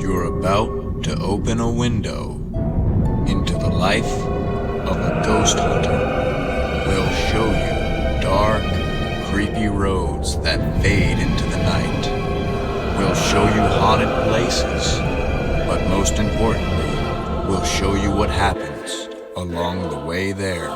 You're about to open a window into the life of a ghost hunter. We'll show you dark, creepy roads that fade into the night. We'll show you haunted places, but most importantly, we'll show you what happens along the way there.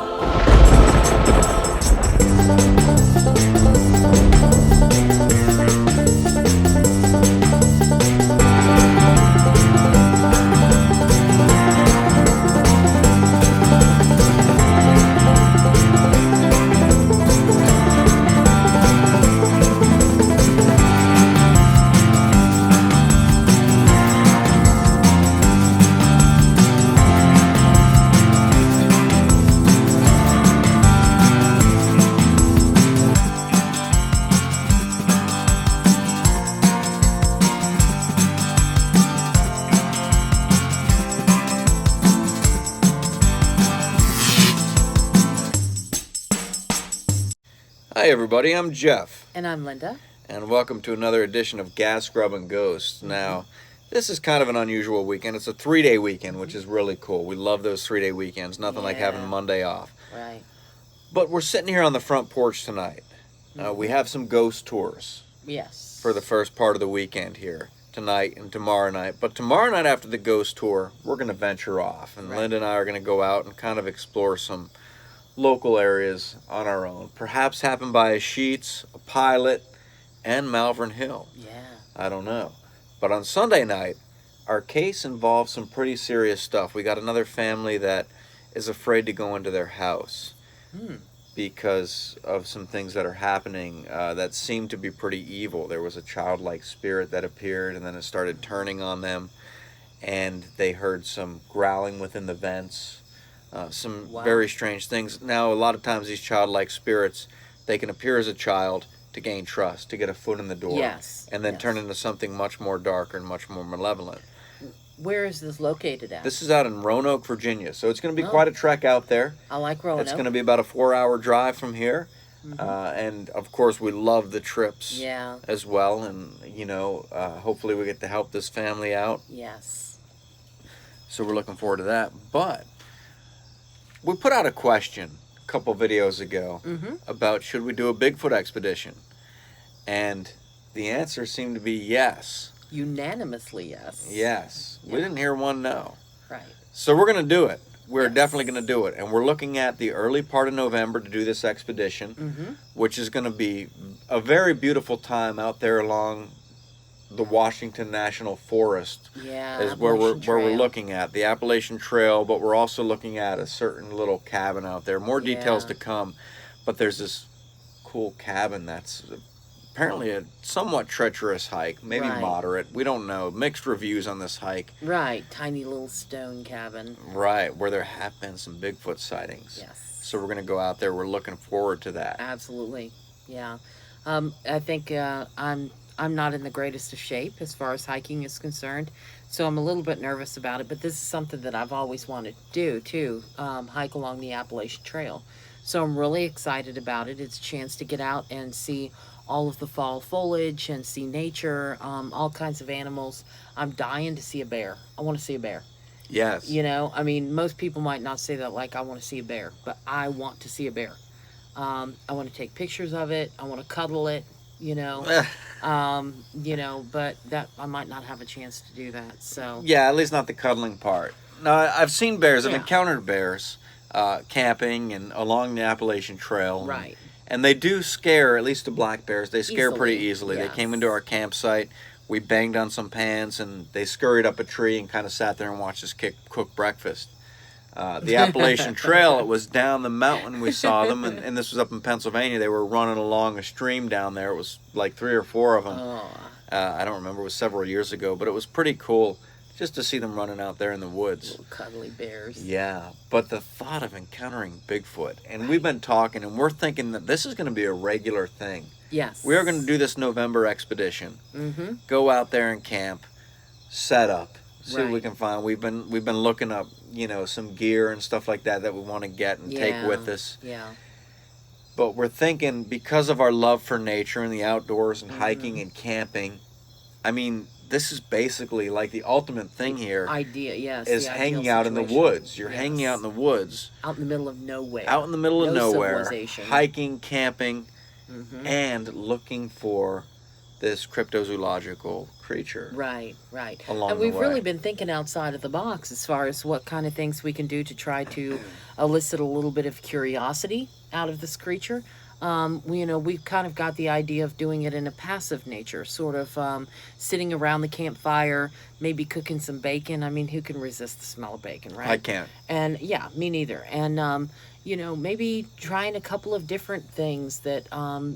Hi everybody, I'm Jeff. And I'm Linda. And welcome to another edition of Gas, Grub, and Ghosts. Now, this is kind of an unusual weekend. It's a 3-day weekend, which is really cool. We love those 3-day weekends. Nothing like having Monday off. Right. But we're sitting here on the front porch tonight. We have some ghost tours. Yes. For the first part of the weekend here, tonight and tomorrow night. But tomorrow night after the ghost tour, we're going to venture off. And Linda and I are going to go out and kind of explore some local areas on our own. Perhaps happen by a Sheets, a Pilot, and Malvern Hill. Yeah. I don't know. But on Sunday night, our case involves some pretty serious stuff. We got another family that is afraid to go into their house because of some things that are happening that seem to be pretty evil. There was a childlike spirit that appeared, and then it started turning on them, and they heard some growling within the vents. Some very strange things. Now, a lot of times these childlike spirits, they can appear as a child to gain trust, to get a foot in the door, and then turn into something much more darker and much more malevolent. Where is this located at? This is out in Roanoke, Virginia, so it's going to be quite a trek out there. I like Roanoke. It's going to be about a 4-hour drive from here, and of course we love the trips as well, and you know, hopefully we get to help this family out. Yes. So we're looking forward to that, but we put out a question a couple videos ago about should we do a Bigfoot expedition, and the answer seemed to be yes. Unanimously yes. Yes. We didn't hear one no. Right. So we're going to do it. We're definitely going to do it, and we're looking at the early part of November to do this expedition, which is going to be a very beautiful time out there along the Washington National Forest is where we're looking at the Appalachian Trail, but we're also looking at a certain little cabin out there. More details to come, but there's this cool cabin that's apparently a somewhat treacherous hike, maybe moderate. We don't know. Mixed reviews on this hike. Right, tiny little stone cabin. Right, where there have been some Bigfoot sightings. Yes. So we're going to go out there. We're looking forward to that. Absolutely, yeah. I think I'm not in the greatest of shape as far as hiking is concerned, so I'm a little bit nervous about it, but this is something that I've always wanted to do, too, hike along the Appalachian Trail. So I'm really excited about it. It's a chance to get out and see all of the fall foliage and see nature, all kinds of animals. I'm dying to see a bear. I want to see a bear. Yes. You know, I mean, most people might not say that like I want to see a bear, but I want to see a bear. I want to take pictures of it. I want to cuddle it. You know, but that I might not have a chance to do that. So yeah, at least not the cuddling part. No, I've seen bears. I've encountered bears camping and along the Appalachian Trail. Right. And they do scare, at least the black bears. They scare pretty easily. Yes. They came into our campsite. We banged on some pans, and they scurried up a tree and kind of sat there and watched us cook breakfast. The Appalachian Trail, it was down the mountain we saw them, and this was up in Pennsylvania. They were running along a stream down there. It was like 3 or 4 of them. I don't remember. It was several years ago, but it was pretty cool just to see them running out there in the woods. Little cuddly bears. Yeah, but the thought of encountering Bigfoot, and we've been talking, and we're thinking that this is going to be a regular thing. Yes. We are going to do this November expedition. Go out there and camp, set up, see what we can find. We've been looking up, you know, some gear and stuff like that we want to get and take with us. Yeah. But we're thinking, because of our love for nature and the outdoors and hiking and camping, I mean, this is basically like the ultimate thing here. Idea, yes. Is the hanging ideal out in the situation. woods. You're Yes. hanging out in the woods. Out in the middle of nowhere. Out in the middle of No nowhere. civilization. Hiking, camping, Mm-hmm. and looking for this cryptozoological creature. Right, right. Along And the we've way. really been thinking outside of the box as far as what kind of things we can do to try to elicit a little bit of curiosity out of this creature. We've kind of got the idea of doing it in a passive nature, sort of sitting around the campfire, maybe cooking some bacon. I mean, who can resist the smell of bacon, right? I can't. And yeah, me neither. And maybe trying a couple of different things that,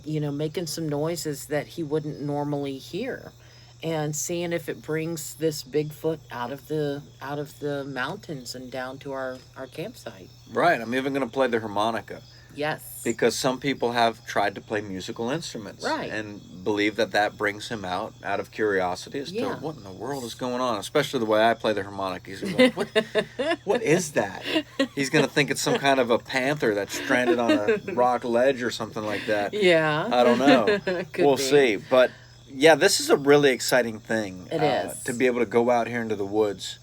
making some noises that he wouldn't normally hear, and seeing if it brings this Bigfoot out of the mountains and down to our campsite. Right. I'm even going to play the harmonica. Yes. Because some people have tried to play musical instruments. Right. And believe that brings him out of curiosity as to Yeah. what in the world is going on. Especially the way I play the harmonica. He's like, what is that? He's going to think it's some kind of a panther that's stranded on a rock ledge or something like that. Yeah. I don't know. We'll be. see. But yeah, this is a really exciting thing. It is. To be able to go out here into the woods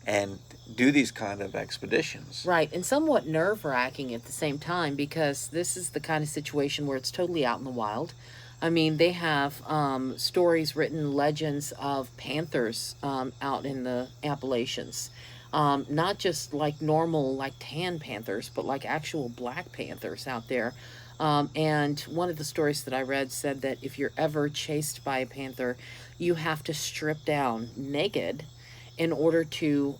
and do these kind of expeditions. Right, and somewhat nerve-wracking at the same time, because this is the kind of situation where it's totally out in the wild. I mean, they have stories written, legends of panthers out in the Appalachians. Not just like normal, like tan panthers, but like actual black panthers out there. And one of the stories that I read said that if you're ever chased by a panther, you have to strip down naked in order to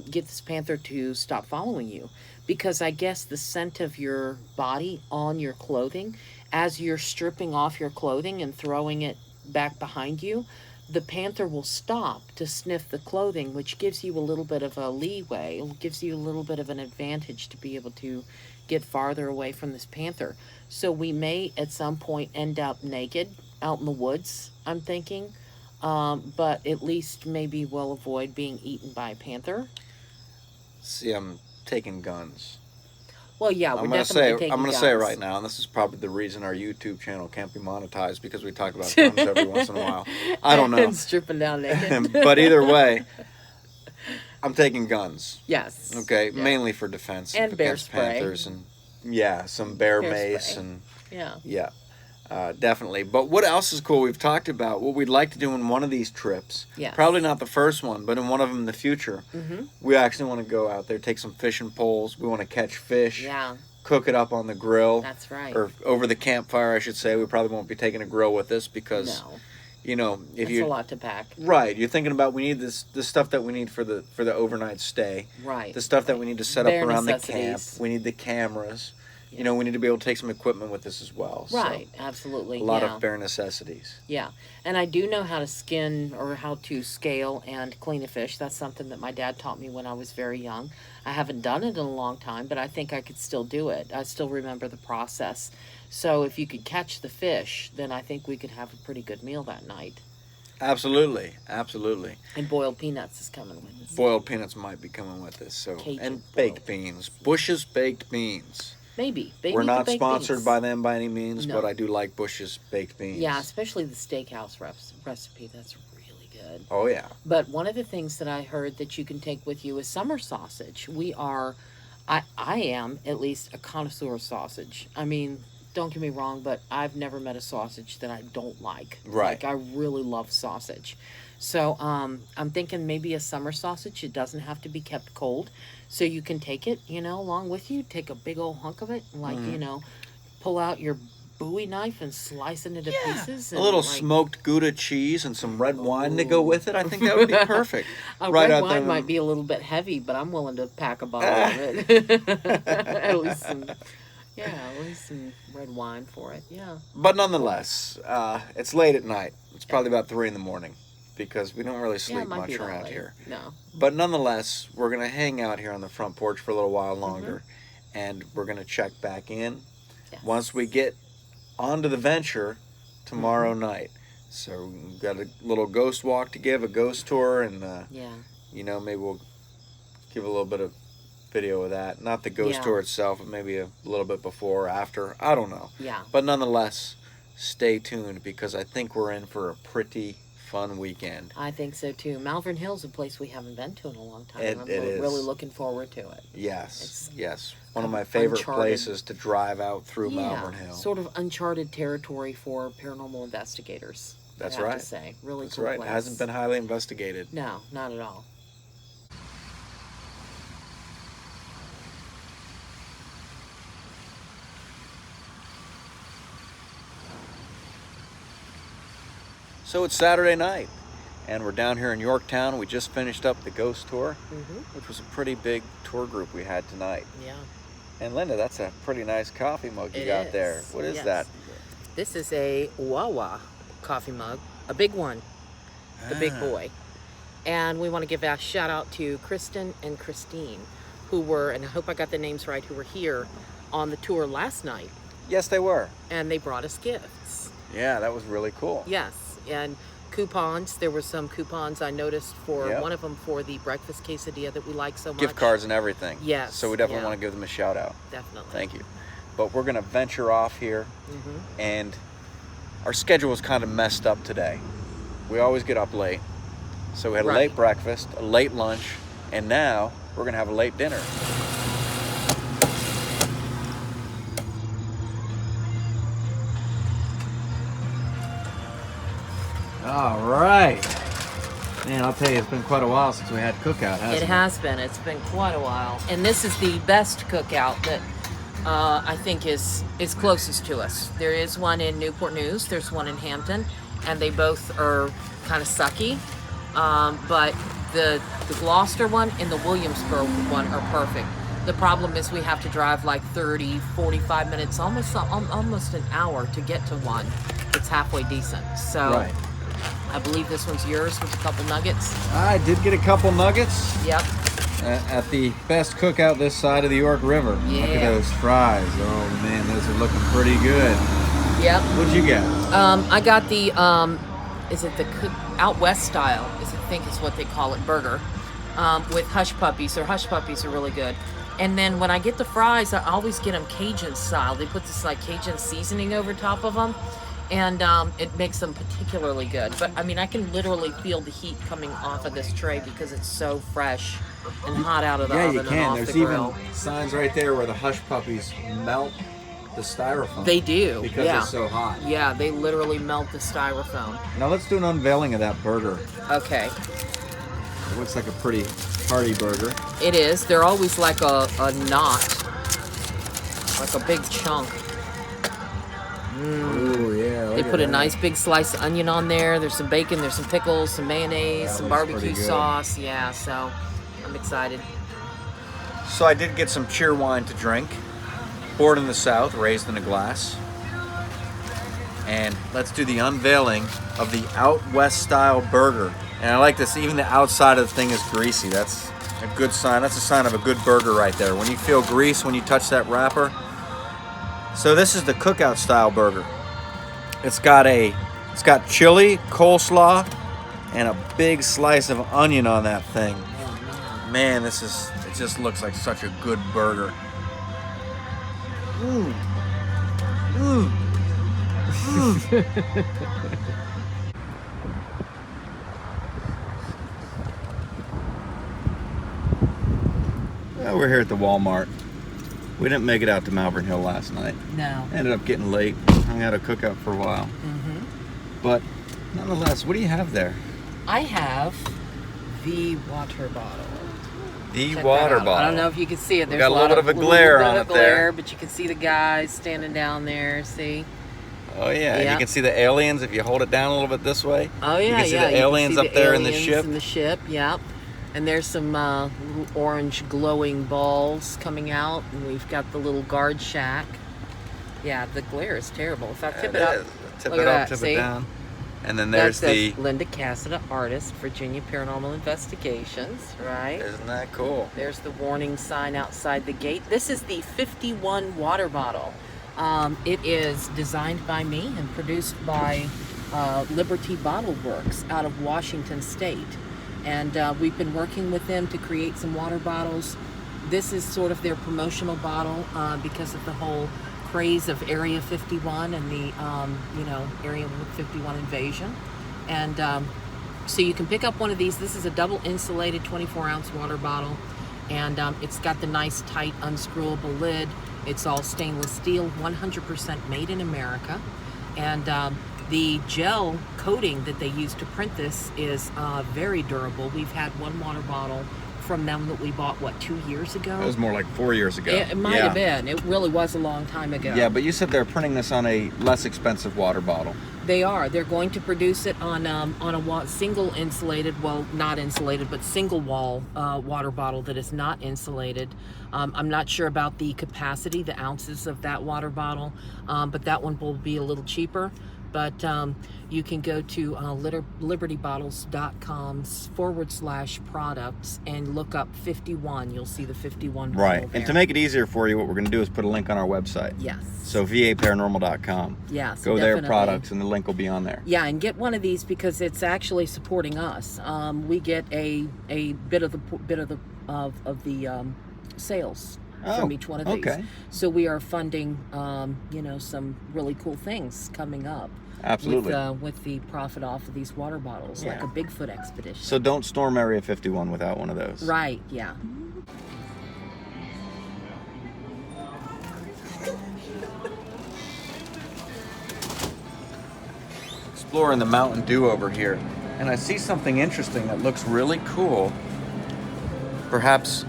get this panther to stop following you. Because I guess the scent of your body on your clothing, as you're stripping off your clothing and throwing it back behind you, the panther will stop to sniff the clothing, which gives you a little bit of a leeway. It gives you a little bit of an advantage to be able to get farther away from this panther. So we may at some point end up naked out in the woods, I'm thinking. But at least maybe we'll avoid being eaten by a panther. See, I'm taking guns. Well, yeah, we're I'm gonna definitely taking I'm gonna guns. say it right now, and this is probably the reason our YouTube channel can't be monetized, because we talk about guns every once in a while. I don't know. And stripping down naked. But either way, I'm taking guns. Yes. Okay, Yeah. mainly for defense And bear against spray. panthers and some bear Bear mace spray. and Yeah. definitely. But what else is cool? We've talked about what we'd like to do in one of these trips. Yes. Probably not the first one, but in one of them in the future. Mm-hmm. We actually want to go out there, take some fishing poles. We want to catch fish. Yeah, Cook it up on the grill. that's right. Or over the campfire, I should say. We probably won't be taking a grill with us because, No, if it's you a lot to pack. right, you're thinking about we need the stuff that we need for the overnight stay. Right. The stuff that we need to set Bare up around the camp. necessities. We need the cameras. Yeah. We need to be able to take some equipment with us as well. Right, So, absolutely. a lot yeah. of bare necessities. Yeah, and I do know how to skin or how to scale and clean a fish. That's something that my dad taught me when I was very young. I haven't done it in a long time, but I think I could still do it. I still remember the process. So if you could catch the fish, then I think we could have a pretty good meal that night. Absolutely, absolutely. And boiled peanuts is coming with us. Boiled peanuts might be coming with us. So Cajun and boiled baked beans, Bush's baked beans. Maybe. We're not sponsored beans. by them by any means, No. but I do like Bush's baked beans. Yeah, especially the steakhouse recipe. That's really good. Oh yeah. But one of the things that I heard that you can take with you is summer sausage. I am at least a connoisseur of sausage. I mean, don't get me wrong, but I've never met a sausage that I don't like. Right. Like, I really love sausage. So I'm thinking maybe a summer sausage. It doesn't have to be kept cold. So you can take it, along with you. Take a big old hunk of it. Like, pull out your Bowie knife and slice it into pieces. A And little like, smoked Gouda cheese and some red wine to go with it. I think that would be perfect. A Right red out wine there. might be a little bit heavy, but I'm willing to pack a bottle of it. At least some red wine for it. Yeah. But nonetheless, it's late at night. It's probably about 3 in the morning because we don't really Yeah, sleep it might be much that around late. here. No. But nonetheless, we're going to hang out here on the front porch for a little while longer, and we're going to check back in Yes. once we get onto the venture tomorrow night. So we've got a little ghost walk to give, a ghost tour, and Yeah. maybe we'll give a little bit of video of that. Not the ghost Yeah. tour itself, but maybe a little bit before or after. I don't know. Yeah. But nonetheless, stay tuned because I think we're in for a pretty fun weekend. I think so too. Malvern Hill's a place we haven't been to in a long time. I'm is. really looking forward to it. Yes, yes. One of my favorite places to drive out through Malvern Hill. Sort of uncharted territory for paranormal investigators. That's I have right. to say. Really That's cool right. place. It hasn't been highly investigated. No, not at all. So it's Saturday night, and we're down here in Yorktown. We just finished up the ghost tour, which was a pretty big tour group we had tonight. Yeah. And Linda, that's a pretty nice coffee mug you got there. What is that? This is a Wawa coffee mug, a big one, the big boy. And we want to give a shout out to Kristen and Christine, who were, and I hope I got the names right, who were here on the tour last night. Yes, they were. And they brought us gifts. Yeah, that was really cool. Yes, and coupons. There were some coupons I noticed for one of them for the breakfast quesadilla that we like so much. Gift cards and everything. Yes. So we definitely want to give them a shout out. Definitely. Thank you. But we're going to venture off here, and our schedule was kind of messed up today. We always get up late. So we had a late breakfast, a late lunch, and now we're going to have a late dinner. All right. Man, I'll tell you, it's been quite a while since we had Cookout, hasn't it? It has been. It's been quite a while. And this is the best Cookout that I think is closest to us. There is one in Newport News. There's one in Hampton. And they both are kind of sucky. But the Gloucester one and the Williamsburg one are perfect. The problem is we have to drive like 30, 45 minutes, almost an hour to get to one. It's halfway decent. So I believe this one's yours with a couple nuggets. I did get a couple nuggets. Yep. At the best Cookout this side of the York River. Yeah. Look at those fries. Oh man, those are looking pretty good. Yep. What'd you get? I got the is it the out west style? I think is what they call it, burger, with hush puppies. Their hush puppies are really good. And then when I get the fries, I always get them Cajun style. They put this like Cajun seasoning over top of them, and it makes them particularly good. But I mean, I can literally feel the heat coming off of this tray because it's so fresh and hot out of the oven and off There's the grill. even signs right there where the hush puppies melt the styrofoam. They do. Because it's so hot. Yeah, they literally melt the styrofoam. Now let's do an unveiling of that burger. Okay. It looks like a pretty hearty burger. It is. They're always like a knot, like a big chunk. Ooh, yeah. They put a nice big slice of onion on there. There's some bacon, there's some pickles, some mayonnaise, some barbecue sauce. Yeah, so I'm excited. So I did get some cheer wine to drink. Born in the South, raised in a glass. And let's do the unveiling of the out west style burger. And I like this, even the outside of the thing is greasy. That's a good sign. That's a sign of a good burger right there. When you feel grease when you touch that wrapper. So this is the Cookout style burger. It's got chili, coleslaw, and a big slice of onion on that thing. Man, it just looks like such a good burger. Mmm. Mmm. Well, we're here at the Walmart. We didn't make it out to Malvern Hill last night. No. Ended up getting late. Hung out a Cookout for a while. But nonetheless, what do you have there? I have the water bottle. The Check water that out. bottle. I don't know if you can see it. There's got a little bit of a glare on it there. But you can see the guys standing down there. See? Oh yeah. Yep. You can see the aliens if you hold it down a little bit this way. Oh yeah, You can see the aliens up there in the ship. In the ship, yep. And there's some little orange glowing balls coming out, and we've got the little guard shack. Yeah, the glare is terrible. If I tip it up, Tip look it at up, that, tip see? it down. And then there's that says Linda Cassida, artist, Virginia Paranormal Investigations, right? Isn't that cool? There's the warning sign outside the gate. This is the 51 water bottle. It is designed by me and produced by Liberty Bottle Works out of Washington State. And we've been working with them to create some water bottles. This is sort of their promotional bottle because of the whole craze of Area 51 and the Area 51 invasion. And so you can pick up one of these. This is a double insulated 24-ounce water bottle, and it's got the nice tight unscrewable lid. It's all stainless steel, 100% made in America. And the gel coating that they use to print this is very durable. We've had one water bottle from them that we bought, 2 years ago? It was more like 4 years ago. It might have been. It really was a long time ago. Yeah, but you said they're printing this on a less expensive water bottle. They are. They're going to produce it on a single insulated, well, not insulated, but single wall water bottle that is not insulated. I'm not sure about the capacity, the ounces of that water bottle, but that one will be a little cheaper. But you can go to libertybottles.com/products and look up 51. You'll see the 51 Right. bottle And there. to make it easier for you, what we're going to do is put a link on our website. Yes. So vaparanormal.com. Yes. Go there, definitely. products, and the link will be on there. Yeah, and get one of these because it's actually supporting us. We get a bit of the sales from each one of these. Okay. So we are funding, some really cool things coming up. Absolutely. With the profit off of these water bottles, like a Bigfoot expedition. So don't storm Area 51 without one of those. Right. Yeah. Exploring the Mountain Dew over here, and I see something interesting that looks really cool. Perhaps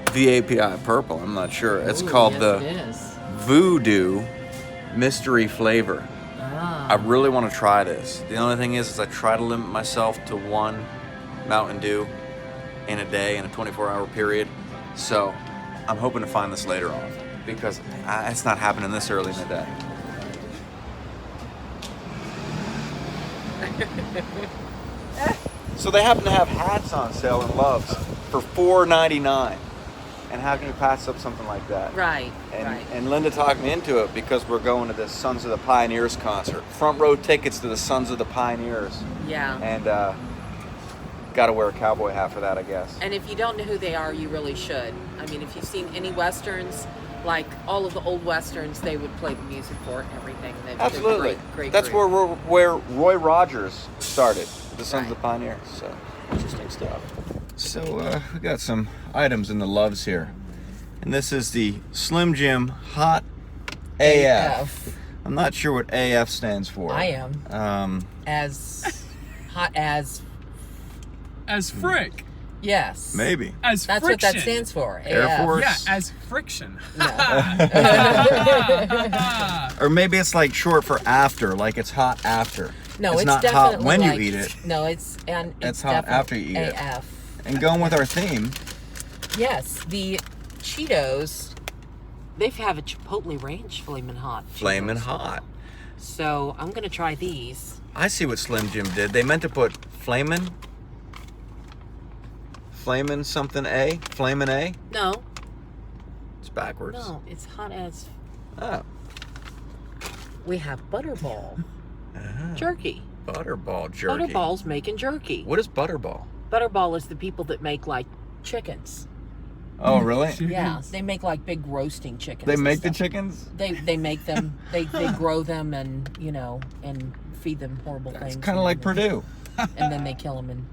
VAPI purple, I'm not sure. It's called yes, the it is. Voodoo Mystery Flavor. Ah. I really want to try this. The only thing is I try to limit myself to one Mountain Dew in a day, in a 24-hour period. So I'm hoping to find this later on because it's not happening this early in the day. So they happen to have hats on sale in Love's for $4.99. And how can you pass up something like that? Right. And Linda talked me into it because we're going to the Sons of the Pioneers concert. Front row tickets to the Sons of the Pioneers. Yeah. And got to wear a cowboy hat for that, I guess. And if you don't know who they are, you really should. I mean, if you've seen any westerns, like all of the old westerns, they would play the music for it and everything. Absolutely. Great That's group. where Roy Rogers started, the Sons Right. of the Pioneers. So interesting stuff. So we got some items in the Loves here. And this is the Slim Jim Hot AF. I'm not sure what AF stands for. I am. As hot as. As frick. Yes. Maybe. As That's friction. what that stands for. Air AF. Force. Yeah, as friction. Or maybe it's like short for after, like it's hot after. No, it's it's not definitely hot when like, you eat it. No, it's hot after you eat it. AF. And going with our theme, Yes, the Cheetos. They have a Chipotle range Flamin' Hot. Flamin' Cheetos. Hot. So I'm gonna try these. I see what Slim Jim did. They meant to put Flamin' something A? Flamin' A? No, It's backwards. no, it's hot as. Oh. We have Butterball jerky. Butterball jerky. Butterball's making jerky. What is Butterball? Butterball is the people that make like chickens. oh really? Yeah, they make like big roasting chickens. They and make the stuff. chickens? They make them. They grow them and and feed them horrible It's things. kind of like Purdue. And then they kill them and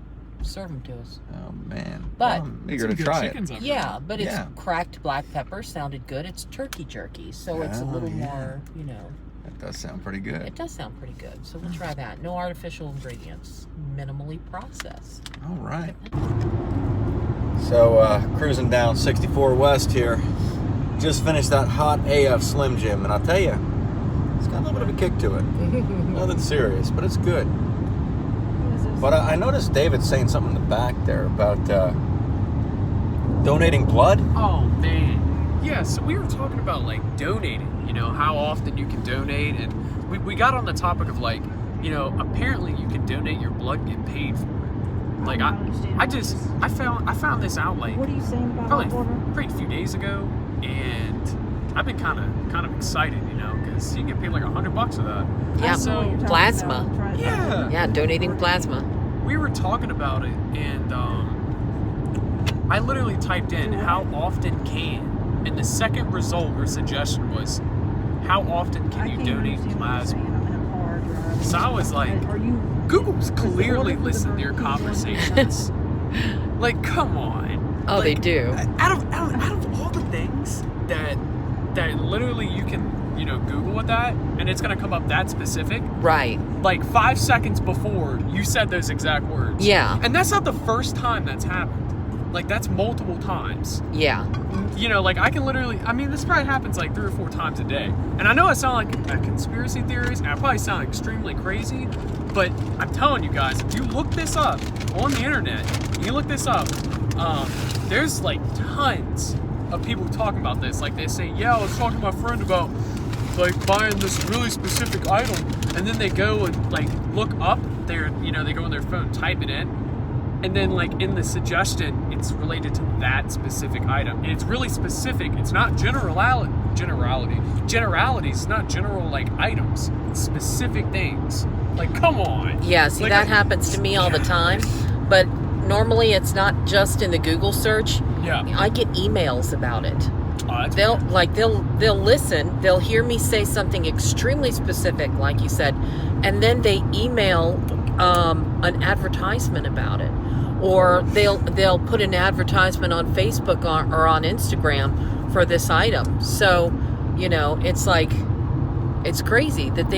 serve them to us. Oh man. But- Well, I'm eager Some to good try chickens it. up there. Yeah, but it's Yeah. cracked black pepper. Sounded good. It's turkey jerky, so it's a Oh, little yeah. more. That does sound pretty good. It does sound pretty good. So we'll try that. No artificial ingredients. Minimally processed. All right. So, cruising down 64 West here. Just finished that hot AF Slim Jim, and I'll tell you, it's got a little bit of a kick to it. Nothing serious, but it's good. But I noticed David saying something in the back there about donating blood. Oh man. Yeah, so we were talking about like donating, how often you can donate, and we got on the topic of like, apparently you can donate your blood and get paid for it. Like I found this out like What are you saying about probably hot water? pretty few days ago, and I've been kind of excited, because you can get paid like $100 for that. Yeah. That's what you're talking Plasma. about. Try it. Yeah. Yeah, donating plasma. We were talking about it, and I literally typed in how often can, and the second result or suggestion was how often I can you can't donate understand what you're plasma. saying. I'm in a car driving. So I was like, Are you Google's clearly listened to your conversations. Like, come on. Oh, Like, they do. Out of all the things that literally you can, Google with that, and it's gonna come up that specific. Right. Like 5 seconds before you said those exact words. Yeah. And that's not the first time that's happened. Like, that's multiple times. Yeah. Like, I can literally, this probably happens like 3 or 4 times a day. And I know I sound like a conspiracy theorist, and I probably sound extremely crazy, but I'm telling you guys, if you look this up on the internet, there's like tons of people talking about this. Like, they say, yeah, I was talking to my friend about like buying this really specific item, and then they go and like look up their, they go on their phone, type it in, and then like in the suggestion, it's related to that specific item, and it's really specific. It's not generalities. It's not general like items. It's specific things. Like, come on. Yeah, see, Like, that happens to me all the time. But normally it's not just in the Google search. Yeah. I get emails about it. That's They'll listen, they'll hear me say something extremely specific, like you said, and then they email an advertisement about it. Or they'll put an advertisement on Facebook or on Instagram for this item. So, it's like, it's crazy that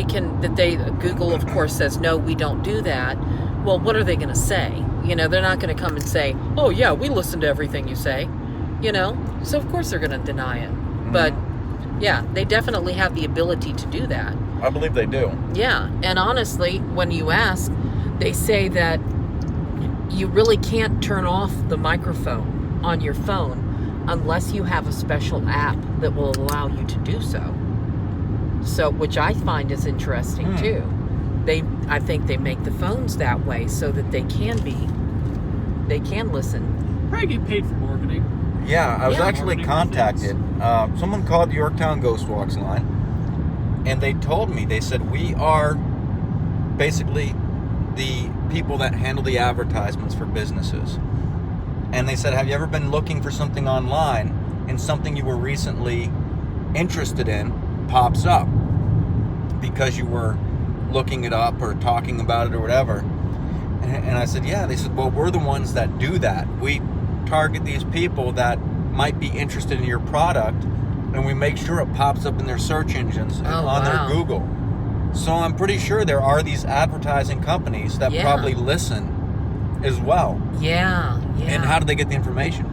Google of course says, no, we don't do that. Well, what are they going to say? They're not going to come and say, oh yeah, we listen to everything you say, so of course they're going to deny it. But yeah, they definitely have the ability to do that. I believe they do. Yeah. And honestly, when you ask, they say that you really can't turn off the microphone on your phone unless you have a special app that will allow you to do so. So, which I find is interesting too. I think they make the phones that way so that they can listen. probably get paid for marketing. Yeah, I was actually marketing contacted. Someone called the Yorktown Ghost Walks line, and they told me, they said, we are basically the people that handle the advertisements for businesses. And they said, have you ever been looking for something online and something you were recently interested in pops up because you were looking it up or talking about it or whatever? And I said, yeah. They said, well, we're the ones that do that. We target these people that might be interested in your product, and we make sure it pops up in their search engines and on their Google. So I'm pretty sure there are these advertising companies that probably listen as well. Yeah. And how do they get the information?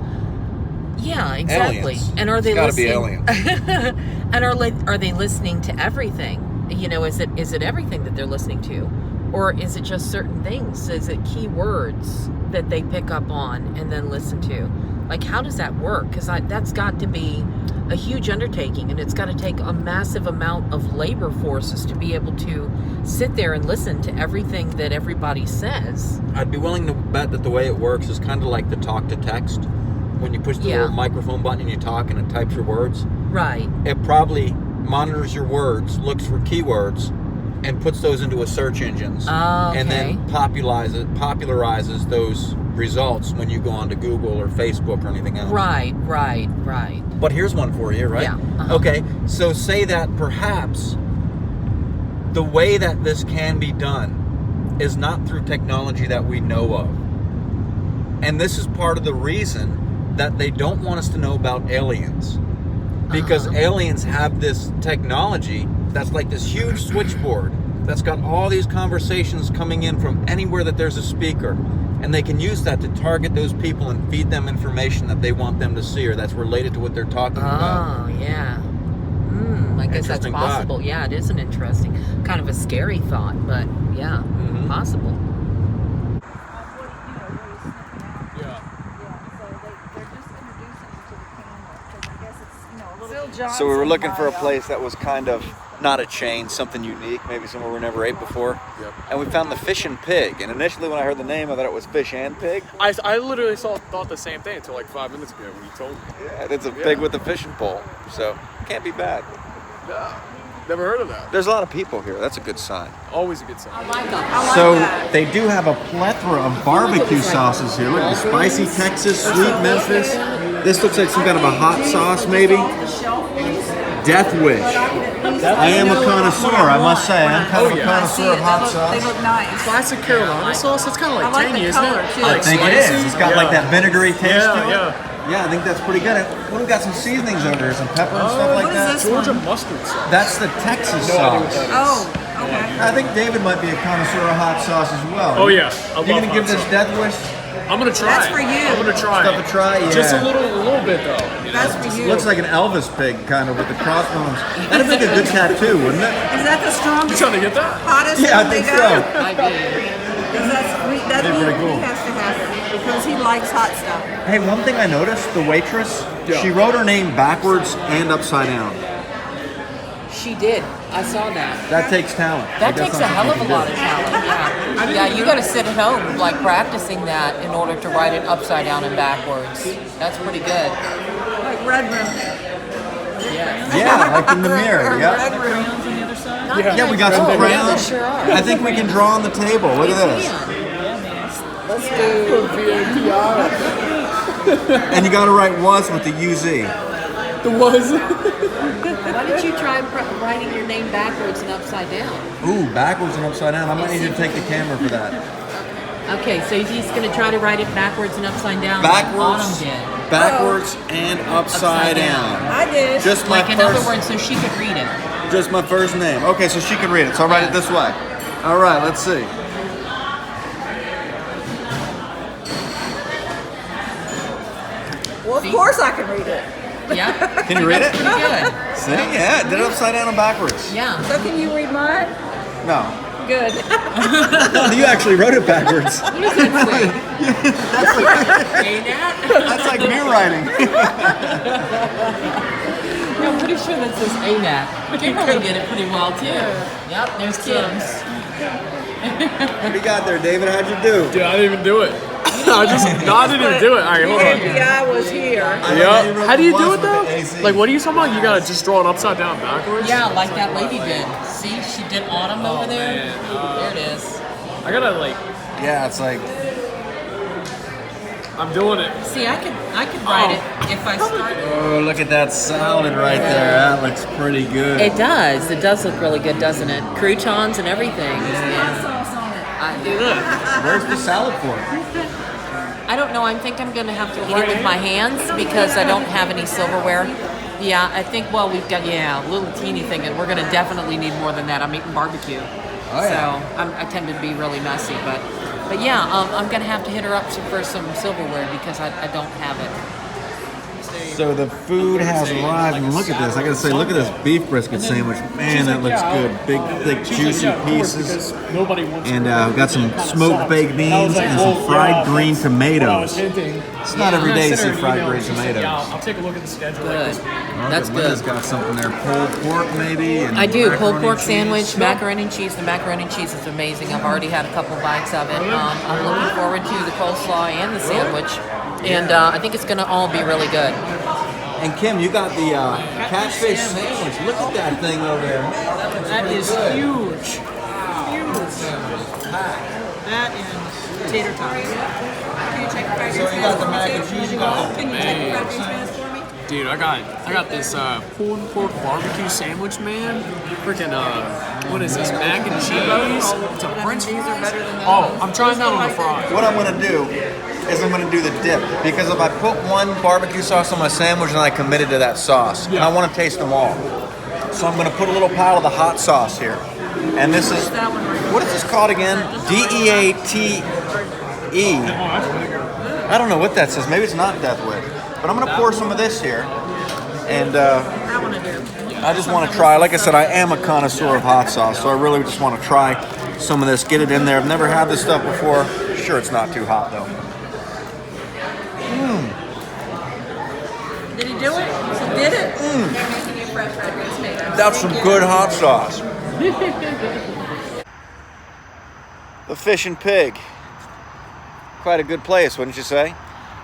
Yeah, exactly. Aliens. And are they It's listening? gotta be aliens. And are they listening to everything? Is it everything that they're listening to? Or is it just certain things? Is it keywords that they pick up on and then listen to? Like, how does that work? Because that's got to be a huge undertaking, and it's got to take a massive amount of labor forces to be able to sit there and listen to everything that everybody says. I'd be willing to bet that the way it works is kind of like the talk to text. When you push the little microphone button and you talk and it types your words. Right. It probably monitors your words, looks for keywords, and puts those into a search engines. And then popularizes those results when you go onto Google or Facebook or anything else. Right. But here's one for you, right? Yeah. Okay, so say that perhaps the way that this can be done is not through technology that we know of. And this is part of the reason that they don't want us to know about aliens. Because aliens have this technology that's like this huge switchboard that's got all these conversations coming in from anywhere that there's a speaker. And they can use that to target those people and feed them information that they want them to see or that's related to what they're talking about. Oh, yeah. I guess that's Interesting possible. thought. Yeah, it is an interesting, kind of a scary thought, but yeah, possible. So we were looking for a place that was kind of not a chain, something unique, maybe somewhere we never ate before. Yep. And we found the Fish and Pig. And initially when I heard the name, I thought it was Fish and Pig. I literally thought the same thing until like 5 minutes ago when you told me. Yeah, it's a pig with a fishing pole. So can't be bad. No, never heard of that. There's a lot of people here. That's a good sign. Always a good sign. So they do have a plethora of barbecue sauces here. Look, spicy Texas, sweet Memphis. This looks like some kind of a hot sauce, maybe. Death Wish. I am a connoisseur, I must say. I'm kind of a yeah. connoisseur of hot sauce. They look nice. Classic Carolina sauce. It's kind of I like like tangy, the isn't color, it? too. I think it is. It's got like that vinegary taste Yeah, to it. yeah. Yeah, I think that's pretty good. We've got some seasonings over here, some pepper and stuff like what is that. this? Georgia mustard sauce. That's the Texas No idea what sauce. that is. Oh, okay. I think David might be a connoisseur of hot sauce as well. Oh, yeah. I You love gonna give hot this sauce. death wish? I'm gonna try. That's it. for you. I'm gonna try. Stuff it. to try? Yeah. Just a little bit though. You know? That's for you. Looks like an Elvis pig, kind of, with the crossbones. That'd make a good tattoo, wouldn't it? Is that the You strongest, trying to get that? hottest Yeah, I one they think got? so. I do. Because that That'd be pretty cool. he has to have it because he likes hot stuff. Hey, one thing I noticed, the waitress, Yeah. she wrote her name backwards and upside down. She did. I saw that. That takes talent. That Like, that's takes a not hell of a something you lot can of do. talent. Yeah, you got to sit at home like practicing that in order to write it upside down and backwards. That's pretty good. Like Red Room. Yeah. Yeah, like in the mirror. Yep. Red Room. Yeah, we got some Oh, yeah, crayons. they sure are. I think we can draw on the table. Look at this. Let's do. And you got to write was with the UZ. The was. Why don't you try writing your name backwards and upside down? Ooh, backwards and upside down. I might need to take the camera for that. Okay, so he's going to try to write it backwards and upside down. Backwards, Autumn did. backwards, and upside Upside down. down. I did. Just my Like in other first, words, so she could read it. just my first name. Okay, so she can read it. So I'll write it Yeah. this way. All right, let's see. Well, of course I can read it. Yeah. Can you read it? Pretty good. See? Yeah, did it upside down and backwards. Yeah. So can you read mine? No. Good. No, you actually wrote it backwards. What does that say? Ain't that? That's like me writing. I'm pretty sure that says ANAT. Kimberly did it pretty well too. Yep, there's Kim's. What do you got there, David? How'd you do? Dude, I didn't even do it. I didn't even do it. All right, hold on. FBI was here. Yeah. How do you do it though? AC. Like, what are you talking about? You gotta just draw it upside down backwards? Yeah, like that lady did. See, she did autumn over there. man. There it is. I gotta like. Yeah, it's like. I'm doing it. See, I could write it if I start. Oh, look at that salad right there. That looks pretty good. It does. It does look really good, doesn't it? Croutons and everything. Yeah. Sauce on it. I do. Where's the salad for? I don't know. I think I'm going to have to eat it with my hands because I don't have any silverware. Yeah, I think, well, we've got, a little teeny thing, and we're going to definitely need more than that. I'm eating barbecue. Oh, yeah. So I tend to be really messy. But yeah, I'm going to have to hit her up for some silverware because I don't have it. So the food has arrived, and look at this. I gotta say, look at this beef brisket sandwich. Man, that looks good. Big, thick, juicy pieces. Nobody wants And we've got some smoked baked beans and some fried green tomatoes. It's not every day you see fried green tomatoes. Yeah, I'll take a look at the schedule. Good. That's Linda's good. got something there. Pulled pork, maybe. And I do. Pulled macaroni pork and sandwich, cheese. macaroni and cheese. The macaroni and cheese is amazing. I've already had a couple bites of it. I'm looking forward to the coleslaw and the sandwich. And I think it's going to all be really good. And Kim, you got the catfish sandwich. Look at that thing over there. That is huge. Huge. That and tater tots. Can you check the fried So you got the mac and cheese? cheese, you got the Can you check the fried greens for me? Dude, I got this pulled pork barbecue sandwich, man. Freaking what is this? Mac and cheese. It's a French. These are better than those. Oh, I'm trying that on the fry. What I'm gonna do is I'm gonna do the dip, because if I put one barbecue sauce on my sandwich, then I committed to that sauce, and I want to taste them all. So I'm gonna put a little pile of the hot sauce here, and this is That one right there. what is this called again? DEATE. I don't know what that says. Maybe it's not Death Wish, but I'm gonna pour some of this here, and That one I do. I just want to try. Like I said, I am a connoisseur of hot sauce, so I really just want to try some of this, get it in there. I've never had this stuff before. Sure, it's not too hot though. Did he do it? He did it? They're making you fresh fried green tomatoes. That's some good hot sauce. The Fish and Pig. Quite a good place, wouldn't you say?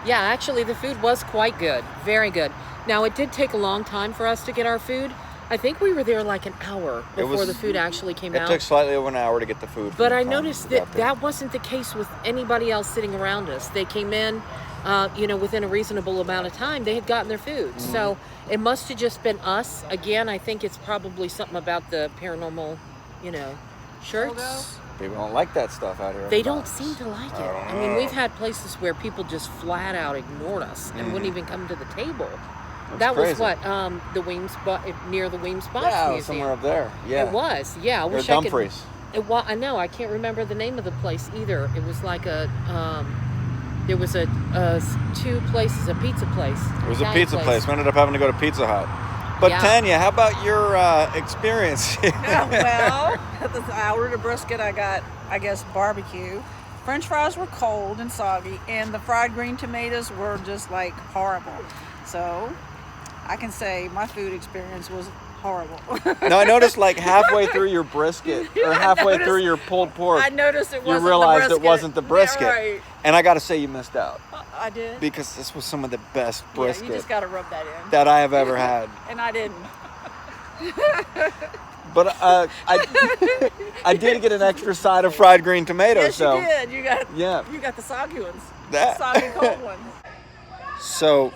Yeah, actually, the food was quite good. Very good. Now, it did take a long time for us to get our food. I think we were there like an hour before the food actually came It out. took slightly over an hour to get the food. But from I the time noticed we that got there. that wasn't the case with anybody else sitting around us. They came in, within a reasonable amount of time, they had gotten their food. So it must have just been us. Again, I think it's probably something about the paranormal, shirts. People don't like that stuff out here. They don't seem to like it. don't I mean, know. we've had places where people just flat out ignored us and wouldn't even come to the table. That's that crazy. was what the Weems near the Weems Box Yeah, Museum. somewhere up there. Yeah. It was. Yeah, I Or wish I could. Dumfries. I know. I can't remember the name of the place either. It was like a. There was two places, a pizza place. It was a Italian pizza place. We ended up having to go to Pizza Hut. But Yeah. Tanya, how about your experience? Well, I ordered a brisket. I got, I guess, barbecue. French fries were cold and soggy, and the fried green tomatoes were just like horrible. So I can say my food experience was horrible. Now I noticed like halfway through your brisket or halfway through your pulled pork, I noticed it wasn't you realized the it wasn't the brisket. Yeah, right. And I got to say you missed out I did. because this was some of the best Yeah, brisket you just got to rub that in. that I have ever had. And I didn't. But I did get an extra side of fried green tomatoes. Yes, so you did. You got yeah. the soggy ones. That- The soggy cold ones. So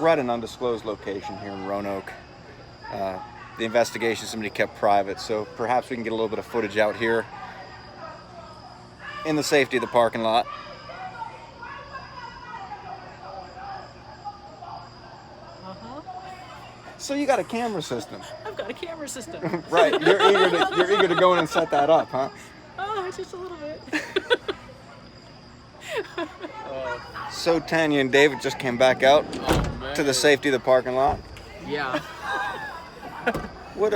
we're at an undisclosed location here in Roanoke. The investigation somebody kept private, so perhaps we can get a little bit of footage out here in the safety of the parking lot. So you got a camera system, I've got a camera system. right? You're eager to go in and set that up, huh? Oh, just a little bit. So Tanya and David just came back out to the safety of the parking lot. Yeah. What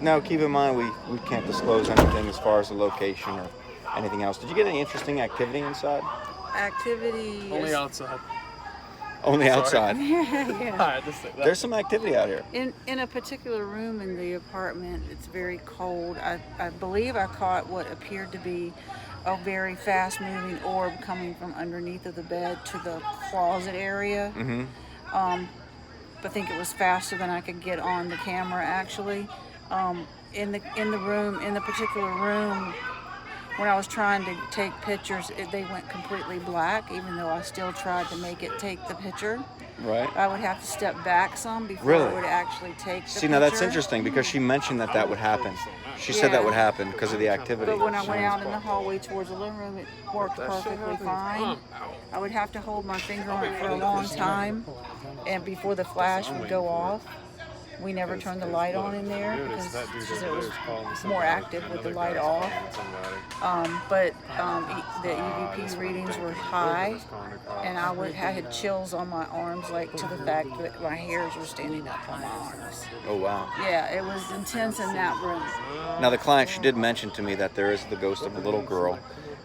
now keep in mind we can't disclose anything as far as the location or anything else. Did you get any interesting activity inside? Activity. Only outside. Only outside. Yeah. I had to say that. There's some activity out here. In a particular room in the apartment, it's very cold. I believe I caught what appeared to be a very fast-moving orb coming from underneath of the bed to the closet area. Mm-hmm. I think it was faster than I could get on the camera. Actually, in the particular room, when I was trying to take pictures, they went completely black. Even though I still tried to make it take the picture. Right. I would have to step back some before Really? it would actually take the See, picture. now that's interesting because she mentioned that would happen. She said that Yeah. would happen because of the activity. But when I went out in the hallway towards the living room, it worked perfectly fine. I would have to hold my finger on it for a long time, and before the flash would go off. We never turned the light on in there because it was more active with the light off. But the EVP readings were high, and I had chills on my arms, like to the fact that my hairs were standing up on my arms. Oh wow. Yeah, it was intense in that room. Now the client, she did mention to me that there is the ghost of a little girl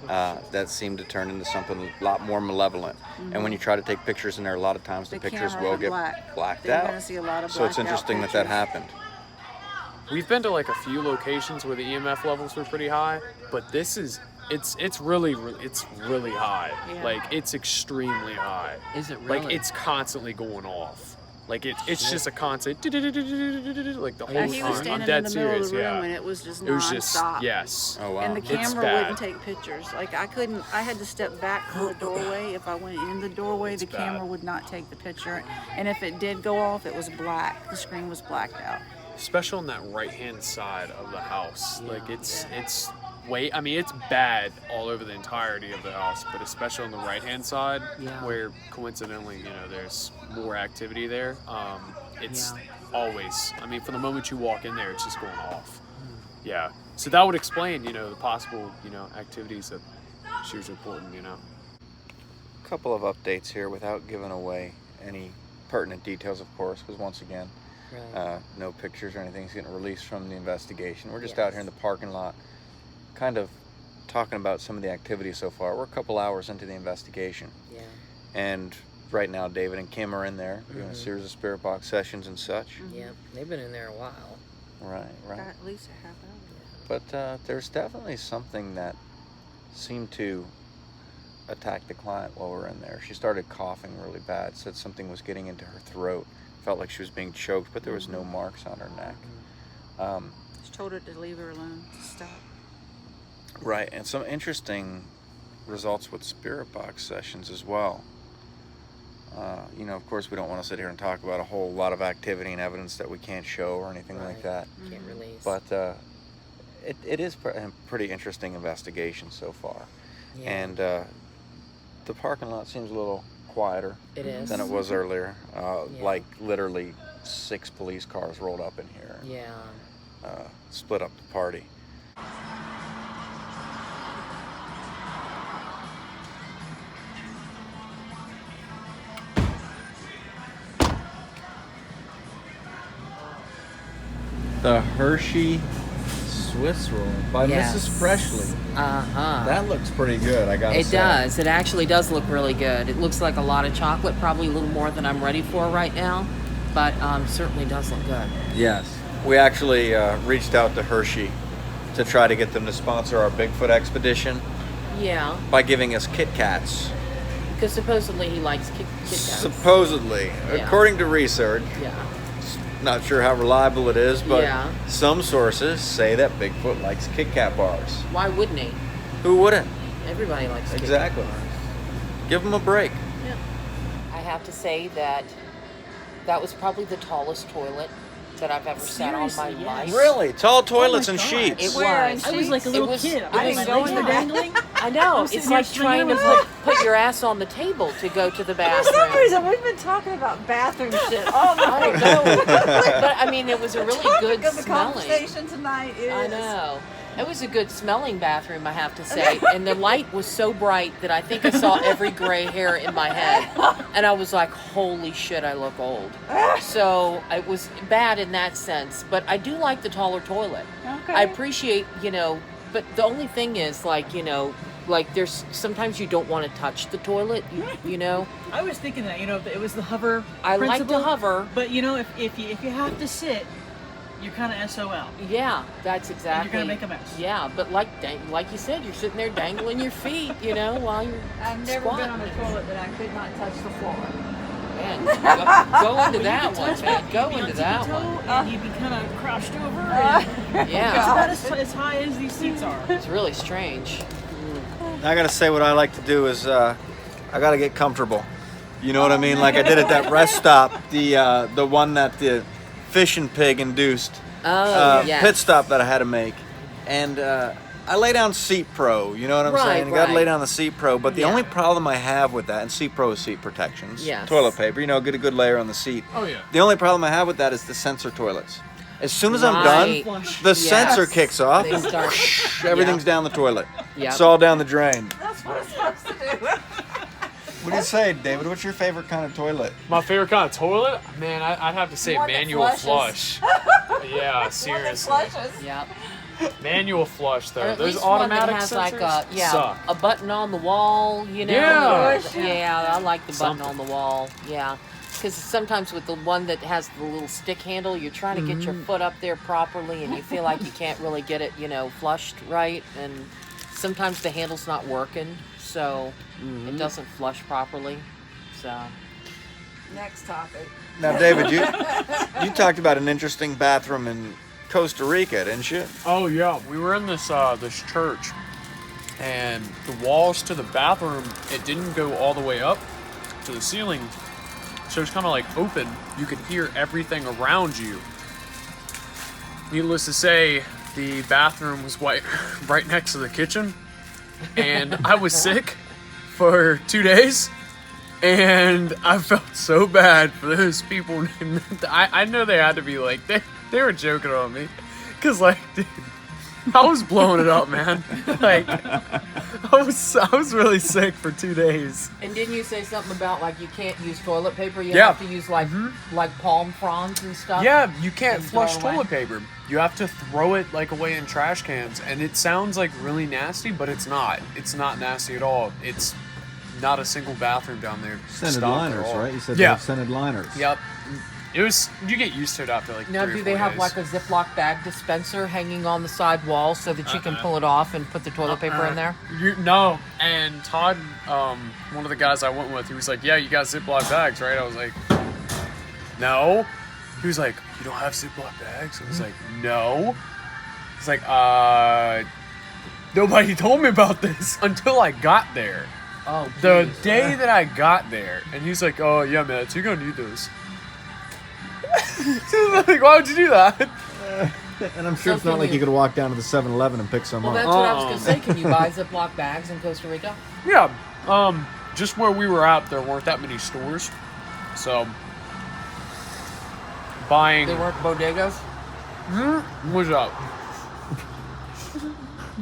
that seemed to turn into something a lot more malevolent. And when you try to take pictures in there, a lot of times the pictures camera will went get blacked You're out. gonna see a lot of So it's blacked out interesting that pictures. happened. We've been to like a few locations where the EMF levels were pretty high, but this is it's really high. Yeah. Like it's extremely high. Is it really? Like it's constantly going off. Like it's just a constant like the whole And he was time. I'm standing dead in the middle serious, of the room, yeah. and it was just It was just nonstop. yes. Oh wow. And the It's camera bad. wouldn't take pictures. Like I had to step back from the doorway. If I went in the doorway, the camera bad. would not take the picture. And if it did go off, it was black. The screen was blacked out. Especially on that right hand side of the house. Like it's I mean it's bad all over the entirety of the house, but especially on the right hand side where coincidentally, there's more activity there. It's always, I mean, from the moment you walk in there, it's just going off. Yeah. So that would explain, the possible, activities that she was reporting, A couple of updates here without giving away any pertinent details, of course, because once again, no pictures or anything's getting released from the investigation. We're just out here in the parking lot, kind of talking about some of the activity so far. We're a couple hours into the investigation. Yeah. And right now, David and Kim are in there doing a series of spirit box sessions and such. Yeah, they've been in there a while. Right. Got at least a half hour. But there's definitely something that seemed to attack the client while we were in there. She started coughing really bad, said something was getting into her throat. Felt like she was being choked, but there was no marks on her neck. Just told her to leave her alone, to stop. Right, and some interesting results with spirit box sessions as well. Of course, we don't want to sit here and talk about a whole lot of activity and evidence that we can't show or anything like that. Can't release. But it is a pretty interesting investigation so far. Yeah. And the parking lot seems a little quieter It is. than it was earlier. Yeah. Like literally 6 police cars rolled up in here and Yeah. split up the party. The Hershey Swiss roll by Yes. Mrs. Freshly. Uh-huh. That looks pretty good, I gotta It say. does. It actually does look really good. It looks like a lot of chocolate, probably a little more than I'm ready for right now, but certainly does look good. Yes. We actually reached out to Hershey to try to get them to sponsor our Bigfoot expedition Yeah, by giving us Kit Kats. because supposedly he likes Kit Kats. Supposedly, Yeah. according to research, Yeah. not sure how reliable it is, but Yeah. some sources say that Bigfoot likes Kit Kat bars. Why wouldn't he? Who wouldn't? Everybody likes Kit Kat Exactly. bars. Give them a break. I have to say that that was probably the tallest toilet that I've ever sat on my Seriously, yes. life. Really? Tall toilets and God. sheets. It Where? was. I I was like a little was- kid. it I was was so going bad. dangling. I know. I'm It's sitting like there swinging trying to with put your ass on the table to go to the For bathroom. some reason, we've been talking about bathroom shit all I night. don't know. But I mean, it was a The really topic good of the smelling. conversation tonight is. I know. It was a good smelling bathroom, I have to say. And the light was so bright that I think I saw every gray hair in my head. And I was like, holy shit, I look old. So it was bad in that sense. But I do like the taller toilet. Okay. I appreciate, but the only thing is, like there's sometimes you don't want to touch the toilet, you know? I was thinking that, it was the hover I like principle. to hover. But, if you have to sit, you're kind of SOL. Yeah, that's exactly. You're gonna make a mess. Yeah, but like you said, you're sitting there dangling your feet, while you're I've never been on a squatting. toilet that I could not touch the floor. Man, go into that one, Touch man. it, Go you'd be on into that tippy one. toe, and you'd be kind of crouched over. And Yeah, it's about as high as these seats are. it's really strange. I gotta say, what I like to do is I gotta get comfortable. You know what I mean? Like I did at that rest stop, the one that the fish and pig induced Oh, yes. pit stop that I had to make, and I lay down Seat Pro. You know what I'm Right, saying? You gotta right. lay down the Seat Pro. But the Yeah. only problem I have with that, and Seat Pro is seat protections, Yes. toilet paper. Get a good layer on the seat. Oh yeah. The only problem I have with that is the sensor toilets. As soon as I'm Right. done, Flush. the Yes. sensor kicks off, They and start. everything's down the toilet. Yep. It's all down the drain. That's what it's supposed to do. What do you say, David? What's your favorite kind of toilet? My favorite kind of toilet? Man, I'd have to say One that manual flushes. flush. Yeah, seriously. Yep. Manual flush Or though. at Those least one that automatic has sensors suck. a button on the wall, Yeah. Yeah, I like the button Something. on the wall. Yeah. Because sometimes with the one that has the little stick handle, you're trying to get your foot up there properly and you feel like you can't really get it, flushed right. And sometimes the handle's not working, so it doesn't flush properly. So, Next topic. Now, David, you talked about an interesting bathroom in Costa Rica, didn't you? Oh yeah, we were in this this church, and the walls to the bathroom, it didn't go all the way up to the ceiling, so it's kind of like open. You could hear everything around you. Needless to say, the bathroom was right next to the kitchen, and I was sick for 2 days. And I felt so bad for those people. I know they had to be like, they were joking on me. Because, like, dude, I was blowing it up, man. Like, I was really sick for 2 days. and didn't you say something about like you can't use toilet paper? You Yeah. have to use like palm fronds and stuff. Yeah, you can't And throw flush it away? toilet paper. You have to throw it, like, away in trash cans. And it sounds, like, really nasty, but it's not. It's not nasty at all. It's not a single bathroom down there. Scented stocked at liners, all. right? You said Yeah. they have scented liners. Yep. You get used to it after like Now, 3 or do 4 they have days. like a Ziploc bag dispenser hanging on the side wall so that you can pull it off and put the toilet paper in there? No. And Todd, one of the guys I went with, he was like, "Yeah, you got Ziploc bags, right?" I was like, "No." He was like, "You don't have Ziploc bags?" I was like, "No." He's like, Nobody told me about this until I got there. Oh, The geez. day that I got there, and he's like, "Oh yeah, man, so you're gonna need those." Like, why would you do that? And I'm sure So it's not can like you- you could walk down to the 7-Eleven and pick some Well, up. that's what I was going to say. Can you buy Ziploc bags in Costa Rica? Yeah, just where we were at, there weren't that many stores, so buying. They weren't bodegas? What's up?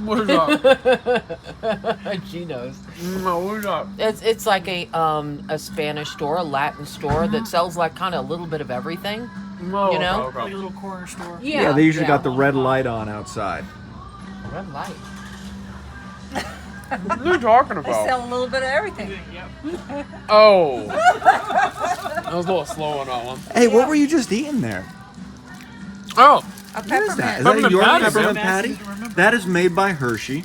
What's up? She knows. No, what's up? It's like a Spanish store, a Latin store that sells like kind of a little bit of everything. No, You know? okay, Like okay. a little corner store. Yeah, they usually got the red light on outside. red light. What are you talking They about? sell a little bit of everything. Yep. Oh, that was a little slow on that one. Hey, what were you just eating there? Oh, A What is that? Is peppermint. that a Peppermint York patty, peppermint man. patty? Fastest to remember. That is made by Hershey.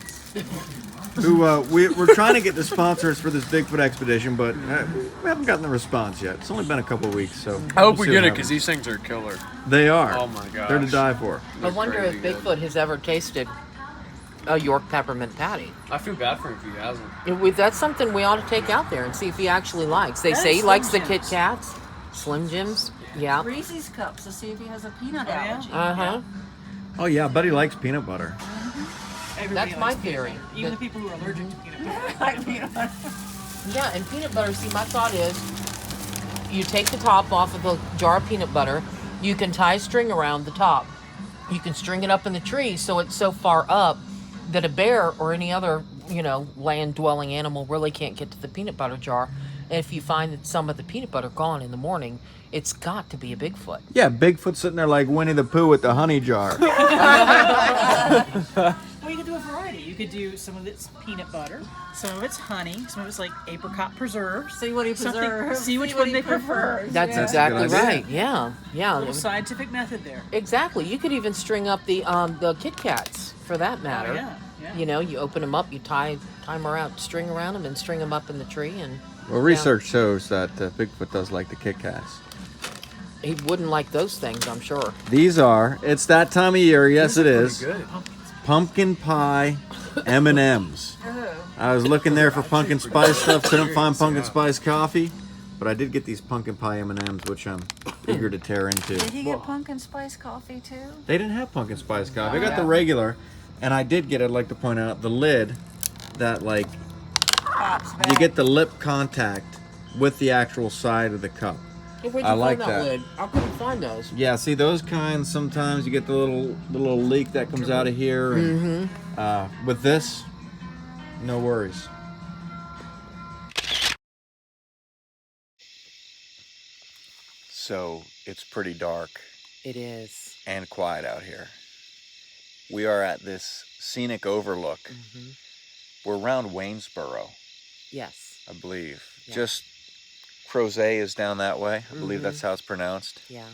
Who we're trying to get the sponsors for this Bigfoot expedition, but we haven't gotten the response yet. It's only been a couple of weeks, so I hope we'll we see get what it because happens. these things are killer. They are. Oh my gosh. They're to die for. I wonder if crazy good. Bigfoot has ever tasted a York peppermint patty. I feel bad for him if he hasn't. That's something we ought to take out there and see if he actually likes. They And say he Slim likes the Jims. Kit Kats, Slim Jims. Yeah. Reese's cups to see if he has a peanut Oh, yeah? allergy. Uh-huh. Oh yeah, I bet he likes peanut butter. Everybody That's my likes peanut theory. butter, even the people who are allergic to peanut butter. Like peanut butter. Yeah, and peanut butter, see, my thought is you take the top off of the jar of peanut butter, you can tie string around the top. You can string it up in the tree so it's so far up that a bear or any other, land-dwelling animal really can't get to the peanut butter jar. And if you find that some of the peanut butter gone in the morning, it's got to be a Bigfoot. Yeah, Bigfoot sitting there like Winnie the Pooh with the honey jar. Well, you could do a variety. You could do some of it's peanut butter, some of it's honey, some of it's like apricot preserve. See what he Something- preserves. see which what one he they prefer. prefers. That's Yeah. exactly That's a good idea. right. Yeah, yeah. A little scientific method there. Exactly. You could even string up the Kit Kats for that matter. Oh, yeah, yeah. You open them up, you tie them around, string around them, and string them up in the tree. And Well, research shows that Bigfoot does like the Kit Kats. he wouldn't like those things, I'm sure. These are. It's that time of year. Yes, it is. Good. Pumpkin pie M&Ms. I was looking there for pumpkin spice stuff. Couldn't find pumpkin spice coffee, but I did get these pumpkin pie M&Ms, which I'm eager to tear into. Did he get pumpkin spice coffee too? They didn't have pumpkin spice coffee. I got the regular, and I did get, I'd like to point out, the lid that, like, Pops back. you get the lip contact with the actual side of the cup. Hey, where'd I you like find that. lid? I couldn't find those. Yeah, see those kinds, sometimes you get the little leak that comes out of here. And, with this, no worries. So, it's pretty dark It is. and quiet out here. We are at this scenic overlook. Mm-hmm. We're around Waynesboro, Yes. I believe. Yeah. Just Crozet is down that way. I believe Mhm. that's how it's pronounced. Yeah.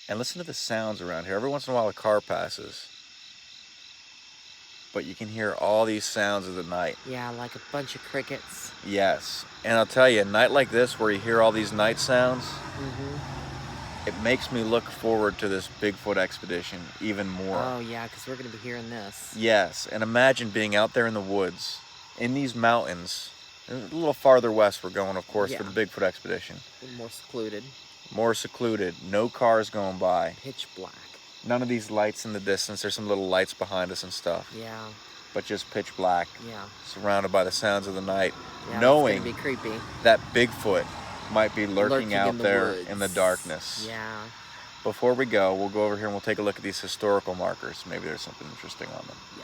And listen to the sounds around here. Every once in a while a car passes. But you can hear all these sounds of the night. Yeah, like a bunch of crickets. Yes. And I'll tell you, a night like this where you hear all these night sounds, Mm-hmm. it makes me look forward to this Bigfoot expedition even more. Oh, yeah, because we're going to be hearing this. Yes, and imagine being out there in the woods, in these mountains, a little farther west we're going, of course, for Yeah. the Bigfoot expedition. A little more secluded. More secluded, no cars going by, Pitch black. none of these lights in the distance. There's some little lights behind us and stuff, Yeah. but just pitch black, Yeah. surrounded by the sounds of the night, Yeah, knowing it's going to be creepy. that Bigfoot might be lurking Lurking out in the there woods. in the darkness. Yeah. Before we go, we'll go over here and we'll take a look at these historical markers. Maybe there's something interesting on them. Yeah.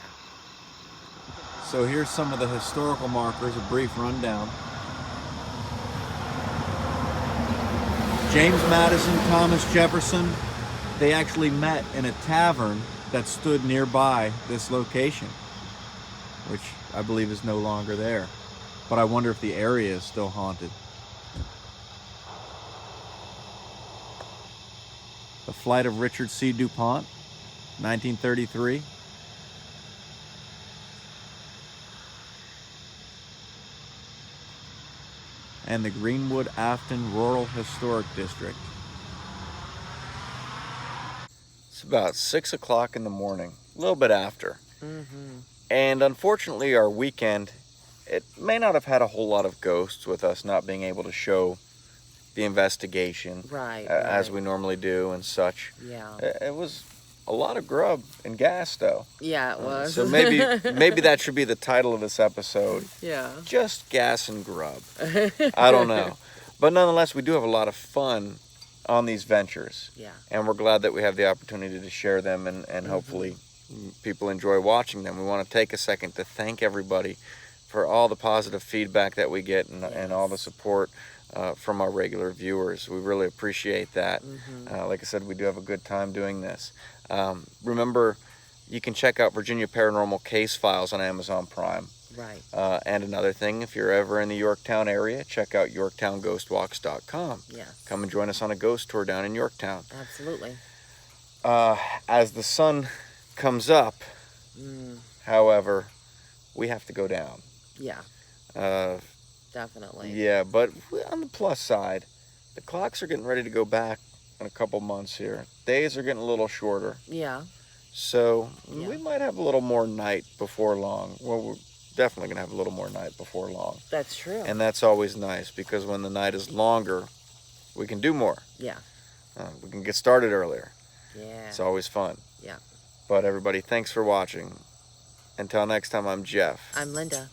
So here's some of the historical markers, a brief rundown. James Madison, Thomas Jefferson, they actually met in a tavern that stood nearby this location, which I believe is no longer there. But I wonder if the area is still haunted. The flight of Richard C. DuPont, 1933. And the Greenwood Afton Rural Historic District. It's about 6 o'clock in the morning, a little bit after. Mm-hmm. And unfortunately, our weekend, it may not have had a whole lot of ghosts with us not being able to show the investigation Right. as right. we normally do and such. Yeah. It was a lot of grub and gas, though. Yeah, it was. So maybe that should be the title of this episode. Yeah. Just gas and grub. I don't know. But nonetheless, we do have a lot of fun on these ventures. Yeah. And we're glad that we have the opportunity to share them and hopefully people enjoy watching them. We want to take a second to thank everybody for all the positive feedback that we get and all the support from our regular viewers. We really appreciate that. Like I said, we do have a good time doing this. Remember, you can check out Virginia Paranormal Case Files on Amazon Prime. Right. And another thing, if you're ever in the Yorktown area, check out YorktownGhostWalks.com. Yes. Come and join us on a ghost tour down in Yorktown. Absolutely. As the sun comes up, however, we have to go down. Yeah. Definitely. Yeah, but on the plus side, the clocks are getting ready to go back in a couple months here. Days are getting a little shorter. Yeah. So we might have a little more night before long. Well, we're definitely going to have a little more night before long. That's true. And that's always nice because when the night is longer, we can do more. Yeah. We can get started earlier. Yeah. It's always fun. Yeah. But everybody, thanks for watching. Until next time, I'm Jeff. I'm Linda.